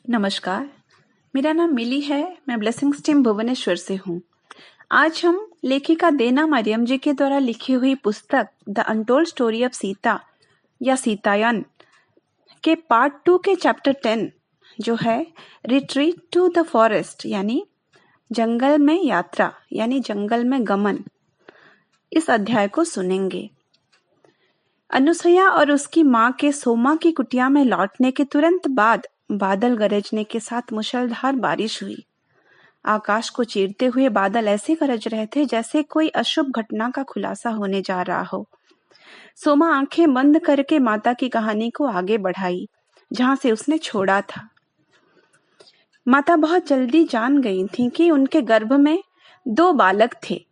नमस्कार, मेरा नाम मिली है। मैं ब्लेसिंग्स टीम भुवनेश्वर से हूँ। आज हम लेखिका देना मरियम जी के द्वारा लिखी हुई पुस्तक the untold story of Sita या सीतायन के पार्ट 2 के चैप्टर 10 जो है रिट्रीट टू द फॉरेस्ट यानी जंगल में यात्रा यानी जंगल में गमन, इस अध्याय को सुनेंगे। अनुसुईया और उसकी माँ के सोमा की कुटिया में लौटने के तुरंत बाद बादल गरजने के साथ मूसलाधार बारिश हुई। आकाश को चीरते हुए बादल ऐसे गरज रहे थे जैसे कोई अशुभ घटना का खुलासा होने जा रहा हो। सोमा आंखें बंद करके माता की कहानी को आगे बढ़ाई जहां से उसने छोड़ा था। माता बहुत जल्दी जान गई थी कि उनके गर्भ में 2 बालक थे।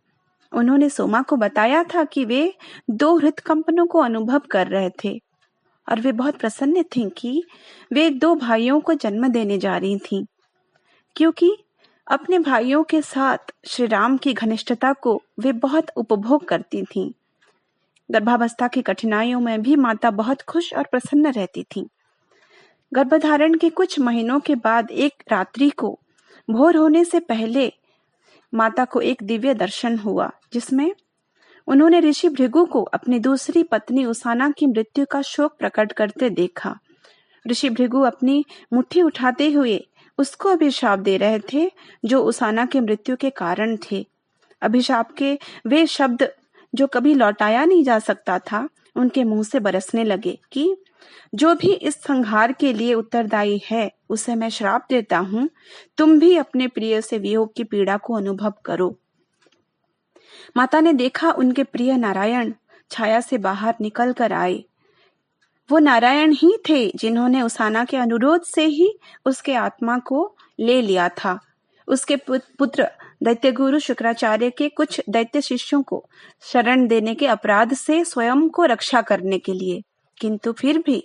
उन्होंने सोमा को बताया था कि वे 2 हृदकंपनों को अनुभव कर रहे थे और वे बहुत प्रसन्न थीं कि वे 2 भाइयों को जन्म देने जा रही थीं, क्योंकि अपने भाइयों के साथ श्री राम की घनिष्ठता को वे बहुत उपभोग करती थीं। गर्भावस्था की कठिनाइयों में भी माता बहुत खुश और प्रसन्न रहती थीं। गर्भधारण के कुछ महीनों के बाद एक रात्रि को भोर होने से पहले माता को एक दिव्य दर्शन हुआ, जिसमें उन्होंने ऋषि भृगु को अपनी दूसरी पत्नी उसाना की मृत्यु का शोक प्रकट करते देखा। ऋषि भृगु अपनी मुट्ठी उठाते हुए उसको अभिशाप दे रहे थे जो उसाना की मृत्यु के कारण थे। अभिशाप के वे शब्द जो कभी लौटाया नहीं जा सकता था उनके मुंह से बरसने लगे कि जो भी इस संहार के लिए उत्तरदायी है उसे मैं श्राप देता हूँ, तुम भी अपने प्रिय से वियोग की पीड़ा को अनुभव करो। माता ने देखा उनके प्रिय नारायण छाया से बाहर निकल कर आए। वो नारायण ही थे जिन्होंने उसाना के अनुरोध से ही उसके आत्मा को ले लिया था। उसके पुत्र दैत्यगुरु शुक्राचार्य के कुछ दैत्य शिष्यों को शरण देने के अपराध से स्वयं को रक्षा करने के लिए, किंतु फिर भी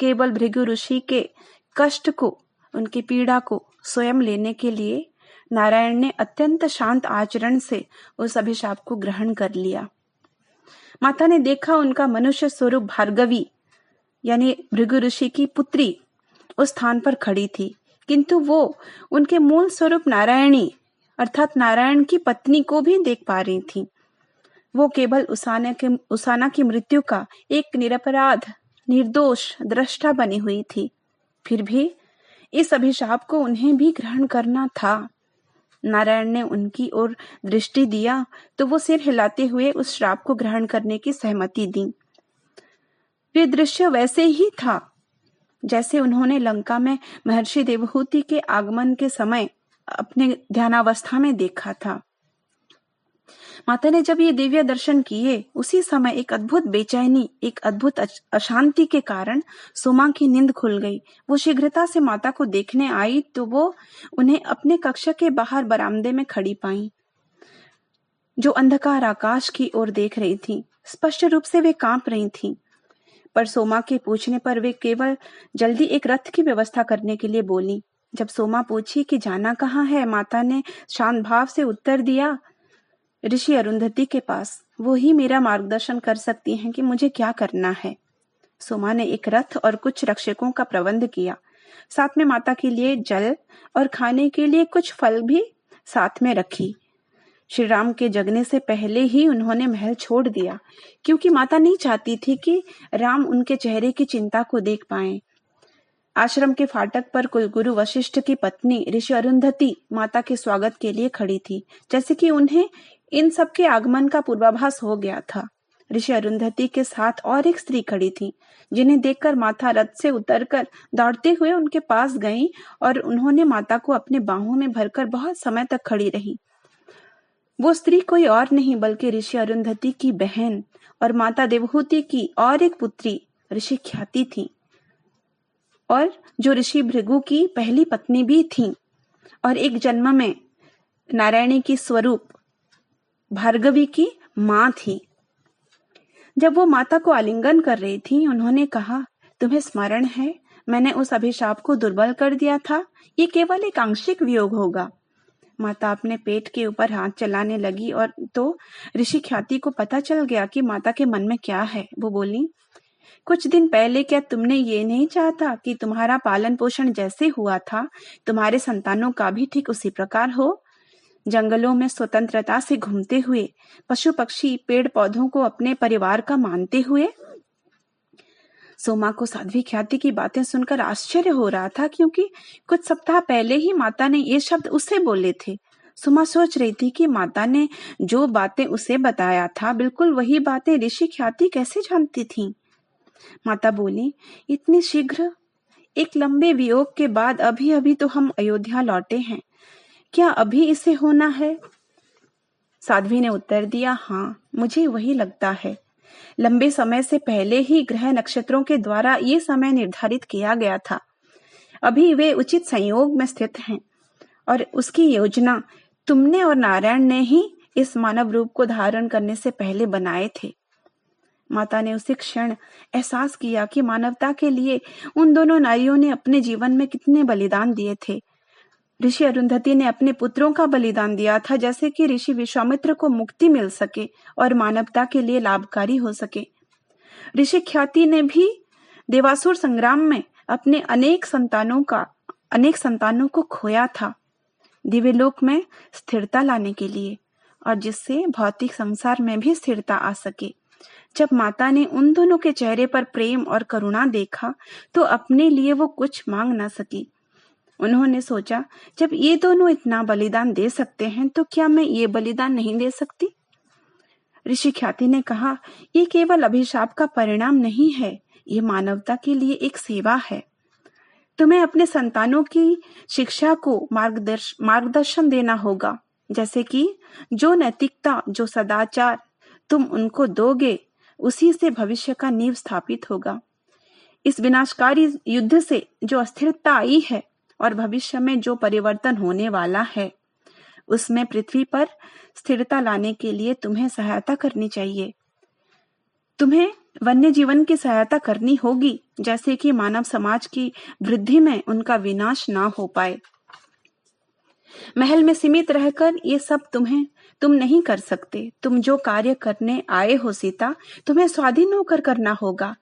केवल भृगु ऋषि के कष्ट को, उनकी पीड़ा को स्वयं लेने के लिए नारायण ने अत्यंत शांत आचरण से उस अभिशाप को ग्रहण कर लिया। माता ने देखा उनका मनुष्य स्वरूप भार्गवी यानी भृगु ऋषि की पुत्री उस स्थान पर खड़ी थी, किंतु वो उनके मूल स्वरूप नारायणी अर्थात नारायण की पत्नी को भी देख पा रही थी। वो केवल उसाना की मृत्यु का एक निरपराध निर्दोष दृष्टा बनी हुई थी। फिर भी इस अभिशाप को उन्हें भी ग्रहण करना था। नारायण ने उनकी ओर दृष्टि दिया तो वो सिर हिलाते हुए उस श्राप को ग्रहण करने की सहमति दी। वे दृश्य वैसे ही था जैसे उन्होंने लंका में महर्षि देवहूति के आगमन के समय अपने ध्यानावस्था में देखा था। माता ने जब ये दिव्य दर्शन किए उसी समय एक अद्भुत बेचैनी, एक अद्भुत अशांति के कारण सोमा की नींद खुल गई। वो शीघ्रता से माता को देखने आई तो वो उन्हें अपने कक्ष के बाहर बरामदे में खड़ी पाई, जो अंधकार आकाश की ओर देख रही थी। स्पष्ट रूप से वे कांप रही थीं, पर सोमा के पूछने पर वे केवल जल्दी एक रथ की व्यवस्था करने के लिए बोली। जब सोमा पूछी कि जाना कहाँ है, माता ने शांत भाव से उत्तर दिया, ऋषि अरुंधति के पास। वो ही मेरा मार्गदर्शन कर सकती हैं कि मुझे क्या करना है। सोमा ने एक रथ और कुछ रक्षकों का प्रबंध किया। साथ में माता के लिए जल और खाने के लिए कुछ फल भी साथ में रखी। श्री राम के जगने से पहले ही उन्होंने महल छोड़ दिया, क्योंकि माता नहीं चाहती थी कि राम उनके चेहरे की चिंता को देख पाएं। आश्रम के फाटक पर कुलगुरु वशिष्ठ की पत्नी ऋषि अरुंधति माता के स्वागत के लिए खड़ी थी, जैसे कि उन्हें इन सब के आगमन का पूर्वाभास हो गया था। ऋषि अरुंधति के साथ और एक स्त्री खड़ी थी, जिन्हें देखकर माता रथ से उतरकर दौड़ते हुए उनके पास गईं और उन्होंने माता को अपने बाहों में भरकर बहुत समय तक खड़ी रही। वो स्त्री कोई और नहीं बल्कि ऋषि अरुंधति की बहन और माता देवहूति की और एक पुत्री ऋषि ख्याति थी, और जो ऋषि भृगु की पहली पत्नी भी थी और एक जन्म में नारायणी की स्वरूप भार्गवी की मां थी। जब वो माता को आलिंगन कर रही थी, उन्होंने कहा, तुम्हें स्मरण है मैंने उस अभिशाप को दुर्बल कर दिया था। ये केवल एक आंशिक वियोग होगा। माता अपने पेट के ऊपर हाथ चलाने लगी और तो ऋषि ख्याति को पता चल गया कि माता के मन में क्या है। वो बोली, कुछ दिन पहले क्या तुमने ये नहीं चाहता कि तुम्हारा पालन पोषण जैसे हुआ था तुम्हारे संतानों का भी ठीक उसी प्रकार हो? जंगलों में स्वतंत्रता से घूमते हुए, पशु पक्षी पेड़ पौधों को अपने परिवार का मानते हुए। सोमा को साध्वी ख्याति की बातें सुनकर आश्चर्य हो रहा था, क्योंकि कुछ सप्ताह पहले ही माता ने ये शब्द उसे बोले थे। सोमा सोच रही थी कि माता ने जो बातें उसे बताया था, बिल्कुल वही बातें ऋषि ख्याति कैसे जानती थी। माता बोली, इतनी शीघ्र? एक लंबे वियोग के बाद अभी अभी तो हम अयोध्या लौटे हैं, क्या अभी इसे होना है? साध्वी ने उत्तर दिया, हाँ, मुझे वही लगता है। लंबे समय से पहले ही ग्रह नक्षत्रों के द्वारा ये समय निर्धारित किया गया था। अभी वे उचित संयोग में स्थित हैं और उसकी योजना तुमने और नारायण ने ही इस मानव रूप को धारण करने से पहले बनाए थे। माता ने उसी क्षण एहसास किया कि मानवता के लिए उन दोनों नारियों ने अपने जीवन में कितने बलिदान दिए थे। ऋषि अरुंधति ने अपने पुत्रों का बलिदान दिया था, जैसे कि ऋषि विश्वामित्र को मुक्ति मिल सके और मानवता के लिए लाभकारी हो सके। ऋषि ख्याति ने भी देवासुर संग्राम में अपने अनेक संतानों को खोया था, दिव्यलोक में स्थिरता लाने के लिए, और जिससे भौतिक संसार में भी स्थिरता आ सके। जब माता ने उन दोनों के चेहरे पर प्रेम और करुणा देखा तो अपने लिए वो कुछ मांग ना सकी। उन्होंने सोचा, जब ये दोनों इतना बलिदान दे सकते हैं तो क्या मैं ये बलिदान नहीं दे सकती? ऋषि ख्याति ने कहा, ये केवल अभिशाप का परिणाम नहीं है, ये मानवता के लिए एक सेवा है। तुम्हें अपने संतानों की शिक्षा को मार्गदर्शन देना होगा, जैसे कि जो नैतिकता, जो सदाचार तुम उनको दोगे, उसी से भविष्य का नींव स्थापित होगा। इस विनाशकारी युद्ध से जो अस्थिरता आई है और भविष्य में जो परिवर्तन होने वाला है, उसमें पृथ्वी पर स्थिरता लाने के लिए तुम्हें सहायता करनी चाहिए। तुम्हें वन्य जीवन की सहायता करनी होगी, जैसे कि मानव समाज की वृद्धि में उनका विनाश ना हो पाए। महल में सीमित रहकर ये सब तुम नहीं कर सकते। तुम जो कार्य करने आए हो सीता, तुम्हें स्वाधीन होकर करना होगा।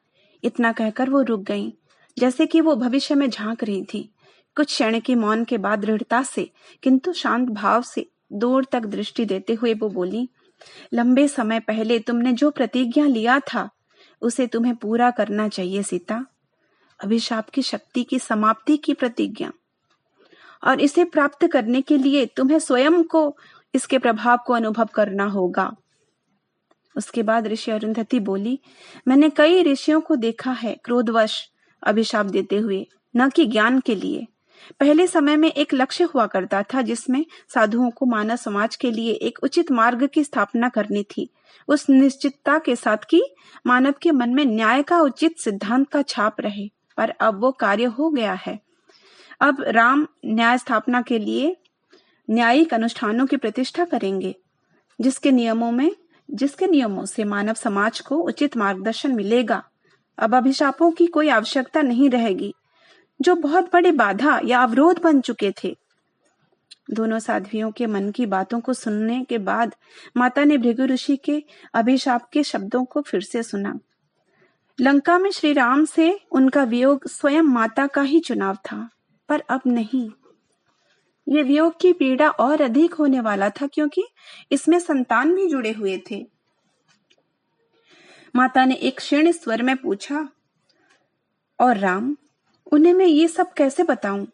इतना कहकर वो रुक गईं, जैसे कि वो भविष्य में झांक रही थी। कुछ क्षण के मौन के बाद दृढ़ता से किंतु शांत भाव से दूर तक दृष्टि देते हुए वो बोली, लंबे समय पहले तुमने जो प्रतिज्ञा लिया था उसे तुम्हें पूरा करना चाहिए सीता। अभिशाप की शक्ति की समाप्ति की प्रतिज्ञा, और इसे प्राप्त करने के लिए तुम्हें स्वयं को इसके प्रभाव को अनुभव करना होगा। उसके बाद ऋषि अरुंधति बोली, मैंने कई ऋषियों को देखा है क्रोधवश अभिशाप देते हुए, न कि ज्ञान के लिए। पहले समय में एक लक्ष्य हुआ करता था, जिसमें साधुओं को मानव समाज के लिए एक उचित मार्ग की स्थापना करनी थी, उस निश्चितता के साथ कि मानव के मन में न्याय का उचित सिद्धांत का छाप रहे। पर अब वो कार्य हो गया है। अब राम न्याय स्थापना के लिए न्यायिक अनुष्ठानों की प्रतिष्ठा करेंगे, जिसके नियमों से मानव समाज को उचित मार्गदर्शन मिलेगा। अब अभिशापों की कोई आवश्यकता नहीं रहेगी, जो बहुत बड़ी बाधा या अवरोध बन चुके थे। दोनों साध्वियों के मन की बातों को सुनने के बाद माता ने भृगु ऋषि के अभिशाप के शब्दों को फिर से सुना। लंका में श्री राम से उनका वियोग स्वयं माता का ही चुनाव था, पर अब नहीं। ये वियोग की पीड़ा और अधिक होने वाला था, क्योंकि इसमें संतान भी जुड़े हुए थे। माता ने एक क्षीण स्वर में पूछा, और राम, उन्हें मैं ये सब कैसे बताऊं?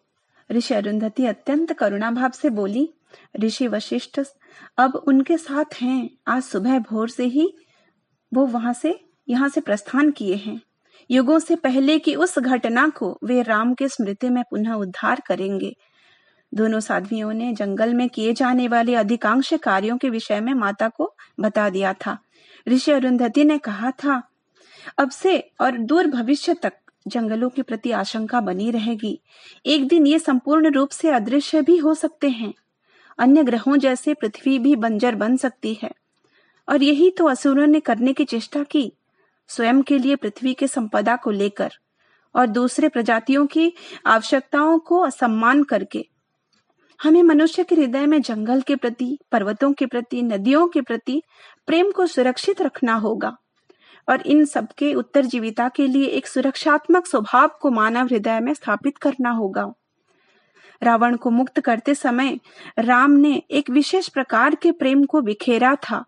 ऋषि अरुंधति अत्यंत करुणा भाव से बोली, ऋषि वशिष्ठ अब उनके साथ हैं। आज सुबह भोर से ही वो यहाँ से प्रस्थान किए हैं। युगों से पहले की उस घटना को वे राम के स्मृति में पुनः उद्धार करेंगे। दोनों साध्वियों ने जंगल में किए जाने वाले अधिकांश कार्यों के विषय में माता को बता दिया था। ऋषि अरुंधति ने कहा था, अब से और दूर भविष्य तक जंगलों के प्रति आशंका बनी रहेगी। एक दिन ये संपूर्ण रूप से अदृश्य भी हो सकते हैं। अन्य ग्रहों जैसे पृथ्वी भी बंजर बन सकती है, और यही तो असुरों ने करने की चेष्टा की, स्वयं के लिए पृथ्वी के संपदा को लेकर और दूसरे प्रजातियों की आवश्यकताओं को असम्मान करके। हमें मनुष्य के हृदय में जंगल के प्रति, पर्वतों के प्रति, नदियों के प्रति प्रेम को सुरक्षित रखना होगा। और इन सबके उत्तरजीविता के लिए एक सुरक्षात्मक स्वभाव को मानव हृदय में स्थापित करना होगा। रावण को मुक्त करते समय राम ने एक विशेष प्रकार के प्रेम को बिखेरा था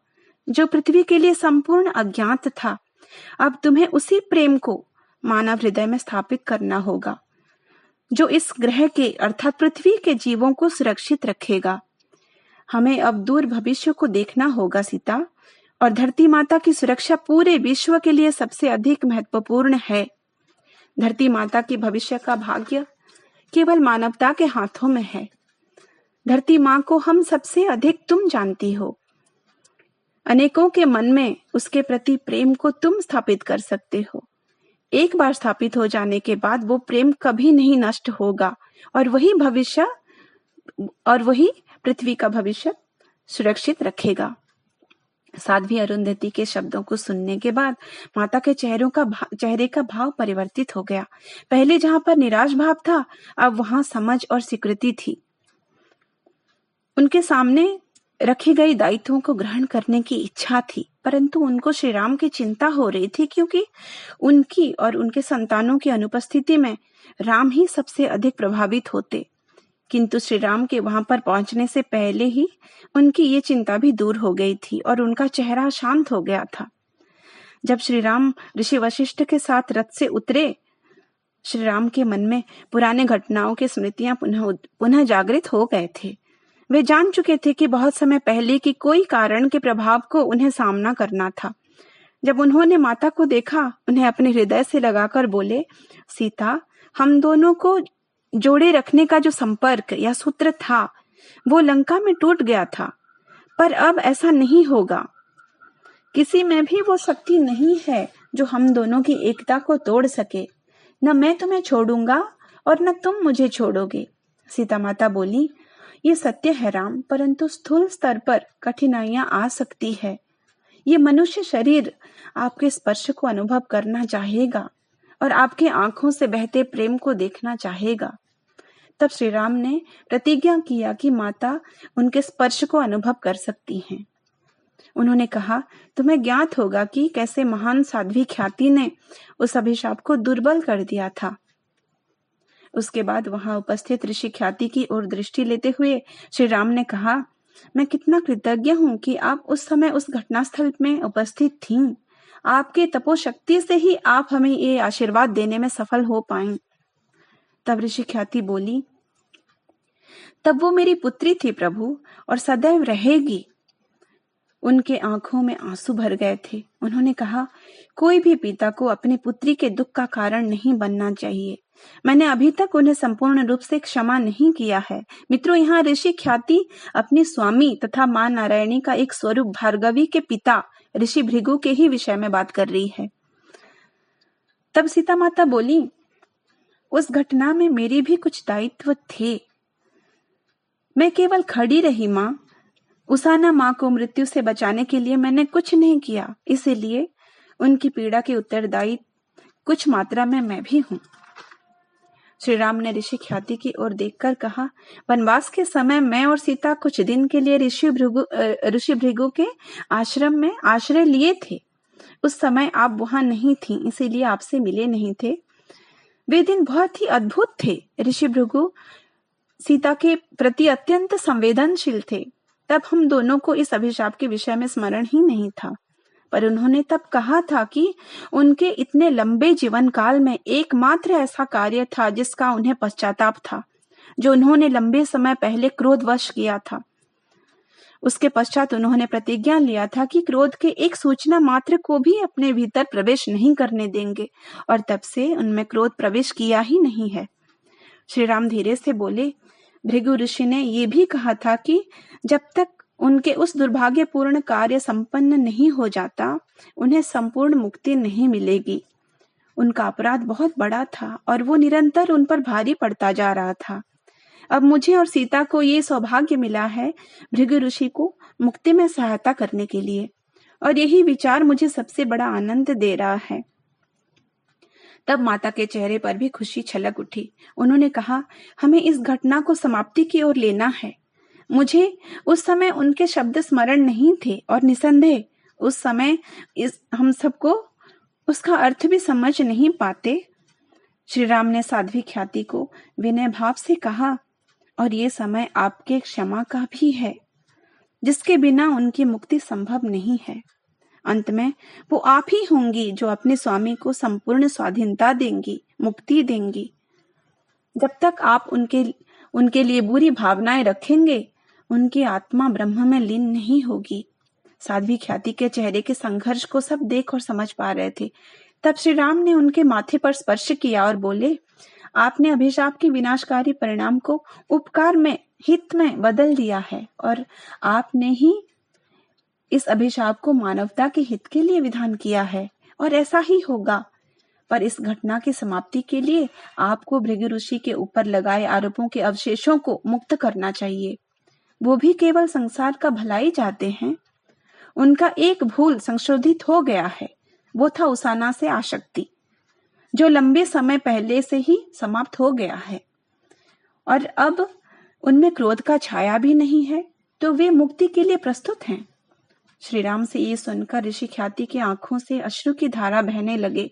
जो पृथ्वी के लिए संपूर्ण अज्ञात था। अब तुम्हें उसी प्रेम को मानव हृदय में स्थापित करना होगा जो इस ग्रह के अर्थात पृथ्वी के जीवों को सुरक्षित रखेगा। हमें अब दूर भविष्य को देखना होगा सीता, और धरती माता की सुरक्षा पूरे विश्व के लिए सबसे अधिक महत्वपूर्ण है। धरती माता की भविष्य का भाग्य केवल मानवता के हाथों में है। धरती माँ को हम सबसे अधिक तुम जानती हो। अनेकों के मन में उसके प्रति प्रेम को तुम स्थापित कर सकते हो। एक बार स्थापित हो जाने के बाद वो प्रेम कभी नहीं नष्ट होगा, और वही पृथ्वी का भविष्य सुरक्षित रखेगा। साध्वी अरुंधति के शब्दों को सुनने के बाद माता के चेहरे का भाव परिवर्तित हो गया। पहले जहां पर निराश भाव था, अब वहां समझ और स्वीकृति थी। उनके सामने रखी गई दायित्वों को ग्रहण करने की इच्छा थी, परंतु उनको श्री राम की चिंता हो रही थी, क्योंकि उनकी और उनके संतानों की अनुपस्थिति में राम ही सबसे अधिक प्रभावित होते। किंतु श्री राम के वहां पर पहुंचने से पहले ही उनकी ये चिंता भी दूर हो गई थी और उनका चेहरा शांत हो गया था। जब श्री राम ऋषि वशिष्ठ के साथ रथ से उतरे, श्री राम के मन में पुराने घटनाओं की स्मृतियां पुनः जागृत हो गए थे। वे जान चुके थे कि बहुत समय पहले की कोई कारण के प्रभाव को उन्हें सामना करना था। जब उन्होंने माता को देखा, उन्हें अपने हृदय से लगाकर बोले, सीता, हम दोनों को जोड़े रखने का जो संपर्क या सूत्र था वो लंका में टूट गया था, पर अब ऐसा नहीं होगा। किसी में भी वो शक्ति नहीं है जो हम दोनों की एकता को तोड़ सके। न मैं तुम्हें छोड़ूंगा और न तुम मुझे छोड़ोगे। सीता माता बोली, ये सत्य है राम, परंतु स्थूल स्तर पर कठिनाइयां आ सकती है। ये मनुष्य शरीर आपके स्पर्श को अनुभव करना चाहेगा और आपके आंखों से बहते प्रेम को देखना चाहेगा। तब श्री राम ने प्रतिज्ञा किया कि माता उनके स्पर्श को अनुभव कर सकती हैं। उन्होंने कहा, तुम्हें ज्ञात होगा कि कैसे महान साध्वी ख्याति ने उस अभिशाप को दुर्बल कर दिया था। उसके बाद वहां उपस्थित ऋषि ख्याति की ओर दृष्टि लेते हुए श्री राम ने कहा, मैं कितना कृतज्ञ हूं कि आप उस समय उस घटनास्थल में उपस्थित थीं। आपके तपोशक्ति से ही आप हमें ये आशीर्वाद देने में सफल हो पाए। तब ऋषि ख्याति बोली, तब वो मेरी पुत्री थी प्रभु, और सदैव रहेगी। उनके आंखों में आंसू भर गए थे। उन्होंने कहा, कोई भी पिता को अपनी पुत्री के दुख का कारण नहीं बनना चाहिए। मैंने अभी तक उन्हें संपूर्ण रूप से क्षमा नहीं किया है। मित्रों, यहाँ ऋषि ख्याति अपने स्वामी तथा मां नारायणी का एक स्वरूप भार्गवी के पिता ऋषि भृगु के ही विषय में बात कर रही है। तब सीता माता बोली, उस घटना में मेरे भी कुछ दायित्व थे। मैं केवल खड़ी रही मां। उसाना मां को मृत्यु से बचाने के लिए मैंने कुछ नहीं किया, इसीलिए उनकी पीड़ा के उत्तरदायी कुछ मात्रा में मैं भी हूं। श्री राम ने ऋषि ख्याति की ओर देखकर कहा, वनवास के समय मैं और सीता कुछ दिन के लिए ऋषि भृगु के आश्रम में आश्रय लिए थे। उस समय आप वहां नहीं थी, इसीलिए आपसे मिले नहीं थे। वे दिन बहुत ही अद्भुत थे। ऋषि भृगु सीता के प्रति अत्यंत संवेदनशील थे। तब हम दोनों को इस अभिशाप के विषय में स्मरण ही नहीं था, पर उन्होंने तब कहा था कि उनके इतने लंबे जीवन काल में एकमात्र ऐसा कार्य था जिसका उन्हें पश्चाताप था, जो उन्होंने लंबे समय पहले क्रोधवश किया था। उसके पश्चात उन्होंने प्रतिज्ञा लिया था कि क्रोध के एक सूचना मात्र को भी अपने भीतर प्रवेश नहीं करने देंगे, और तब से उनमें क्रोध प्रवेश किया ही नहीं है। श्री राम धीरे से बोले, भृगु ऋषि ने यह भी कहा था कि जब तक उनके उस दुर्भाग्यपूर्ण कार्य संपन्न नहीं हो जाता, उन्हें संपूर्ण मुक्ति नहीं मिलेगी। उनका अपराध बहुत बड़ा था और वो निरंतर उन पर भारी पड़ता जा रहा था। अब मुझे और सीता को ये सौभाग्य मिला है भृगु ऋषि को मुक्ति में सहायता करने के लिए, और यही विचार मुझे सबसे बड़ा आनंद दे रहा है। तब माता के चेहरे पर भी खुशी छलक उठी। उन्होंने कहा, हमें इस घटना को समाप्ति की ओर लेना है। मुझे उस समय उनके शब्द स्मरण नहीं थे, और निसंदेह उस समय हम सबको उसका अर्थ भी समझ नहीं पाते। श्री राम ने साध्वी ख्याति को विनय भाव से कहा, और ये समय आपके क्षमा का भी है, जिसके बिना उनकी मुक्ति संभव नहीं है। अंत में वो आप ही होंगी जो अपने स्वामी को संपूर्ण स्वाधीनता देंगी, मुक्ति देंगी। जब तक आप उनके लिए बुरी भावनाएं रखेंगे, उनकी आत्मा ब्रह्म में लीन नहीं होगी। साध्वी ख्याति के चेहरे के संघर्ष को सब देख और समझ पा रहे थे। तब श्री राम ने उनके माथे पर स्पर्श किया और बोले, आपने अभिशाप के विनाशकारी परिणाम को उपकार में, हित में बदल दिया है, और आपने ही इस अभिशाप को मानवता के हित के लिए विधान किया है, और ऐसा ही होगा। पर इस घटना की समाप्ति के लिए आपको भृगु ऋषि के ऊपर लगाए आरोपों के अवशेषों को मुक्त करना चाहिए। वो भी केवल संसार का भलाई चाहते हैं। उनका एक भूल संशोधित हो गया है, वो था उसाना से आसक्ति, जो लंबे समय पहले से ही समाप्त हो गया है, और अब उनमें क्रोध का छाया भी नहीं है, तो वे मुक्ति के लिए प्रस्तुत हैं। श्री राम से ये सुनकर ऋषि ख्याति की आंखों से अश्रु की धारा बहने लगे।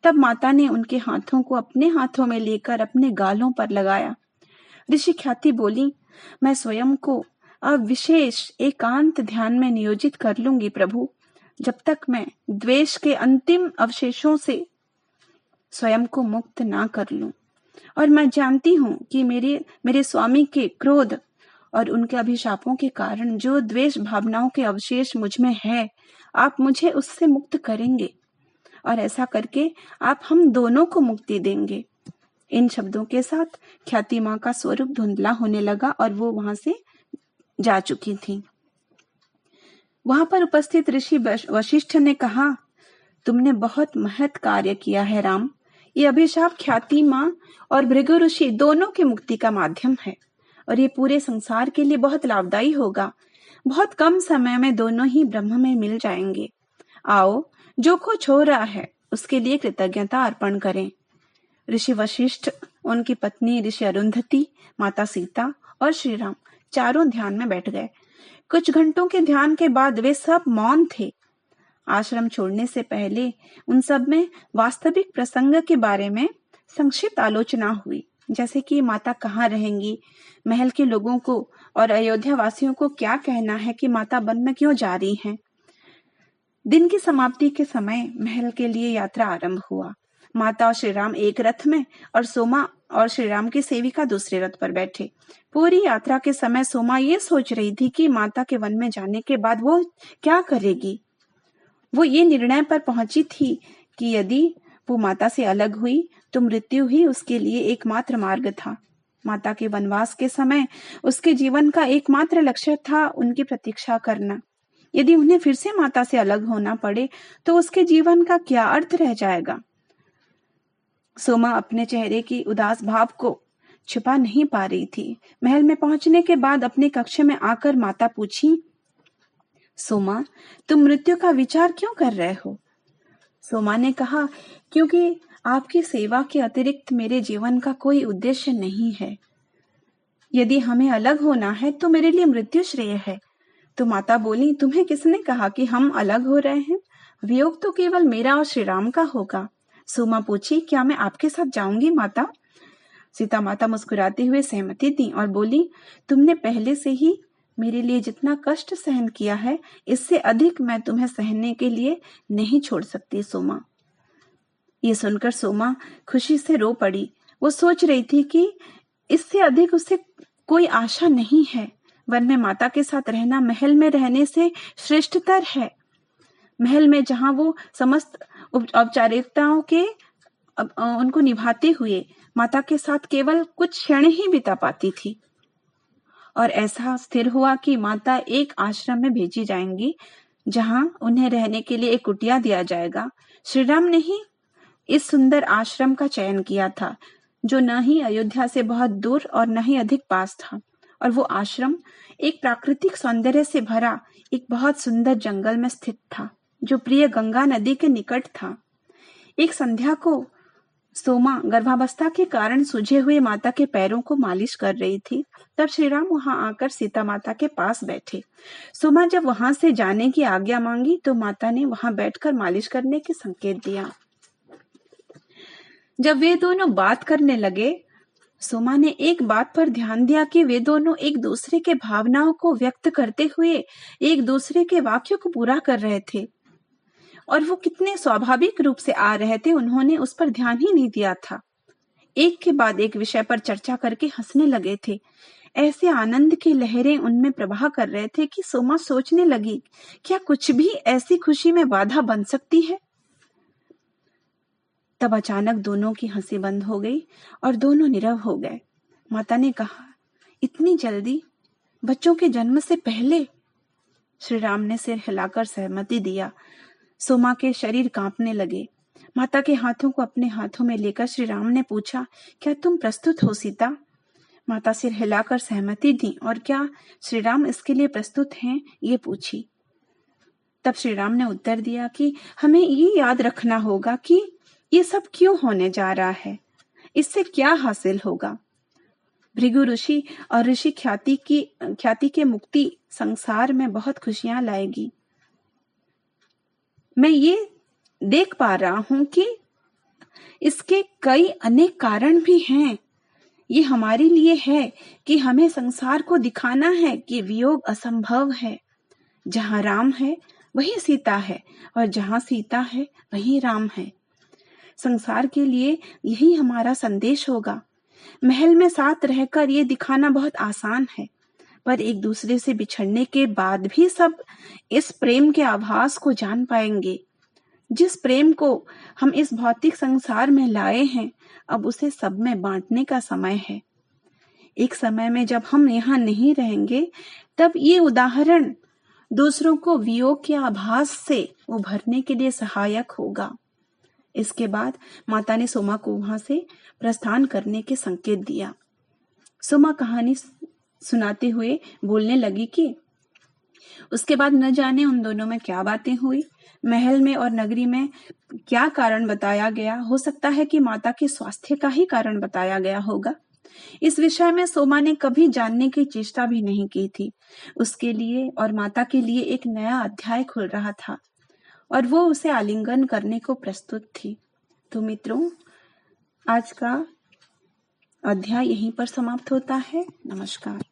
तब माता ने उनके हाथों को अपने हाथों में लेकर अपने गालों पर लगाया। ऋषि ख्याति बोली, मैं स्वयं को अब विशेष एकांत ध्यान में नियोजित कर लूंगी प्रभु, जब तक मैं द्वेष के अंतिम अवशेषों से स्वयं को मुक्त ना कर लूं। और मैं जानती हूँ कि मेरे स्वामी के क्रोध और उनके अभिशापों के कारण जो द्वेष भावनाओं के अवशेष मुझ में है, आप मुझे उससे मुक्त करेंगे, और ऐसा करके आप हम दोनों को मुक्ति देंगे। इन शब्दों के साथ ख्याति माँ का स्वरूप धुंधला होने लगा और वो वहां से जा चुकी थी। वहां पर उपस्थित ऋषि वशिष्ठ ने कहा, तुमने बहुत महत् कार्य किया है राम। ये अभिशाप ख्याति माँ और भृगु ऋषि दोनों की मुक्ति का माध्यम है, और ये पूरे संसार के लिए बहुत लाभदायी होगा। बहुत कम समय में दोनों ही ब्रह्म में मिल जाएंगे। आओ, जो कुछ हो रहा है उसके लिए कृतज्ञता अर्पण करें। ऋषि वशिष्ठ, उनकी पत्नी ऋषि अरुंधति, माता सीता और श्री राम चारों ध्यान में बैठ गए। कुछ घंटों के ध्यान के बाद वे सब मौन थे। आश्रम छोड़ने से पहले उन सब में वास्तविक प्रसंग के बारे में संक्षिप्त आलोचना हुई, जैसे कि माता कहाँ रहेंगी, महल के लोगों को और अयोध्या वासियों को क्या कहना है कि माता वन में क्यों जा रही हैं। दिन की समाप्ति के समय महल के लिए यात्रा आरंभ हुआ। माता और श्री राम एक रथ में और सोमा और श्री राम की सेविका दूसरे रथ पर बैठे। पूरी यात्रा के समय सोमा ये सोच रही थी कि माता के वन में जाने के बाद वो क्या करेगी। वो ये निर्णय पर पहुंची थी कि यदि वो माता से अलग हुई तो मृत्यु ही उसके लिए एकमात्र मार्ग था। माता के वनवास के समय उसके जीवन का एकमात्र लक्ष्य था उनकी प्रतीक्षा करना। यदि उन्हें फिर से माता से अलग होना पड़े तो उसके जीवन का क्या अर्थ रह जाएगा। सोमा अपने चेहरे की उदास भाव को छुपा नहीं पा रही थी। महल में पहुंचने के बाद अपने कक्ष में आकर माता पूछी, सोमा, तुम मृत्यु का विचार क्यों कर रहे हो? सोमा ने कहा, क्योंकि आपकी सेवा के अतिरिक्त मेरे जीवन का कोई उद्देश्य नहीं है। यदि हमें अलग होना है तो मेरे लिए मृत्यु श्रेय है। तो माता बोली, तुम्हें किसने कहा कि हम अलग हो रहे हैं? वियोग तो केवल मेरा और श्री राम का होगा। सोमा पूछी, क्या मैं आपके साथ जाऊंगी माता? सीता माता मुस्कुराते हुए सहमति दी और बोली, तुमने पहले से ही मेरे लिए जितना कष्ट सहन किया है, इससे अधिक मैं तुम्हें सहने के लिए नहीं छोड़ सकती सोमा। ये सुनकर सोमा खुशी से रो पड़ी। वो सोच रही थी कि इससे अधिक उसे कोई आशा नहीं है। वन में माता के साथ रहना महल में रहने से श्रेष्ठतर है। महल में जहां वो समस्त औपचारिकताओं के उनको निभाते हुए माता के साथ केवल कुछ क्षण ही बिता पाती थी। और ऐसा स्थिर हुआ कि माता एक आश्रम में भेजी जाएंगी, जहां उन्हें रहने के लिए एक कुटिया दिया जाएगा। श्री राम ने ही इस सुंदर आश्रम का चयन किया था, जो न ही अयोध्या से बहुत दूर और न ही अधिक पास था। और वो आश्रम एक प्राकृतिक सौंदर्य से भरा एक बहुत सुंदर जंगल में स्थित था, जो प्रिय गंगा नदी के निकट था। एक संध्या को सोमा गर्भावस्था के कारण सूजे हुए माता के पैरों को मालिश कर रही थी। तब श्रीराम वहां आकर सीता माता के पास बैठे। सोमा जब वहां से जाने की आज्ञा मांगी तो माता ने वहां बैठकर मालिश करने के संकेत दिया। जब वे दोनों बात करने लगे, सोमा ने एक बात पर ध्यान दिया कि वे दोनों एक दूसरे के भावनाओं को व्यक्त करते हुए एक दूसरे के वाक्यों को पूरा कर रहे थे और वो कितने स्वाभाविक रूप से आ रहे थे, उन्होंने उस पर ध्यान ही नहीं दिया था। एक के बाद एक विषय पर चर्चा करके हंसने लगे थे। ऐसे आनंद की लहरें उनमें प्रवाह कर रहे थे कि सोमा सोचने लगी, क्या कुछ भी ऐसी खुशी में बाधा बन सकती है? तब अचानक दोनों की हंसी बंद हो गई और दोनों नीरव हो गए। माता ने कहा, इतनी जल्दी? बच्चों के जन्म से पहले? श्री राम ने सिर हिलाकर सहमति दिया। सोमा के शरीर कांपने लगे। माता के हाथों को अपने हाथों में लेकर श्री राम ने पूछा, क्या तुम प्रस्तुत हो सीता? माता सिर हिलाकर सहमति दी। और क्या श्री राम इसके लिए प्रस्तुत हैं? ये पूछी। तब श्री राम ने उत्तर दिया कि हमें ये याद रखना होगा कि ये सब क्यों होने जा रहा है, इससे क्या हासिल होगा। भृगु ऋषि और ऋषि ख्याति के मुक्ति संसार में बहुत खुशियां लाएगी। मैं ये देख पा रहा हूं कि इसके कई अनेक कारण भी हैं। ये हमारे लिए है कि हमें संसार को दिखाना है कि वियोग असंभव है। जहां राम है वहीं सीता है और जहां सीता है वहीं राम है। संसार के लिए यही हमारा संदेश होगा। महल में साथ रहकर ये दिखाना बहुत आसान है, पर एक दूसरे से बिछड़ने के बाद भी सब इस प्रेम के आभास को जान पाएंगे। जिस प्रेम को हम इस भौतिक संसार में लाए हैं, अब उसे सब में बांटने का समय है। एक समय में जब हम यहाँ नहीं रहेंगे, तब ये उदाहरण दूसरों को वियोग के आभास से उभरने के लिए सहायक होगा। इसके बाद माता ने सोमा को वहां से प्रस्थान करने के संकेत दिया। सोमा कहानी सुनाते हुए बोलने लगी कि उसके बाद न जाने उन दोनों में क्या बातें हुई। महल में और नगरी में क्या कारण बताया गया, हो सकता है कि माता के स्वास्थ्य का ही कारण बताया गया होगा। इस विषय में सोमा ने कभी जानने की चेष्टा भी नहीं की थी। उसके लिए और माता के लिए एक नया अध्याय खुल रहा था और वो उसे आलिंगन करने को प्रस्तुत थी। तो मित्रों, आज का अध्याय यहीं पर समाप्त होता है। नमस्कार।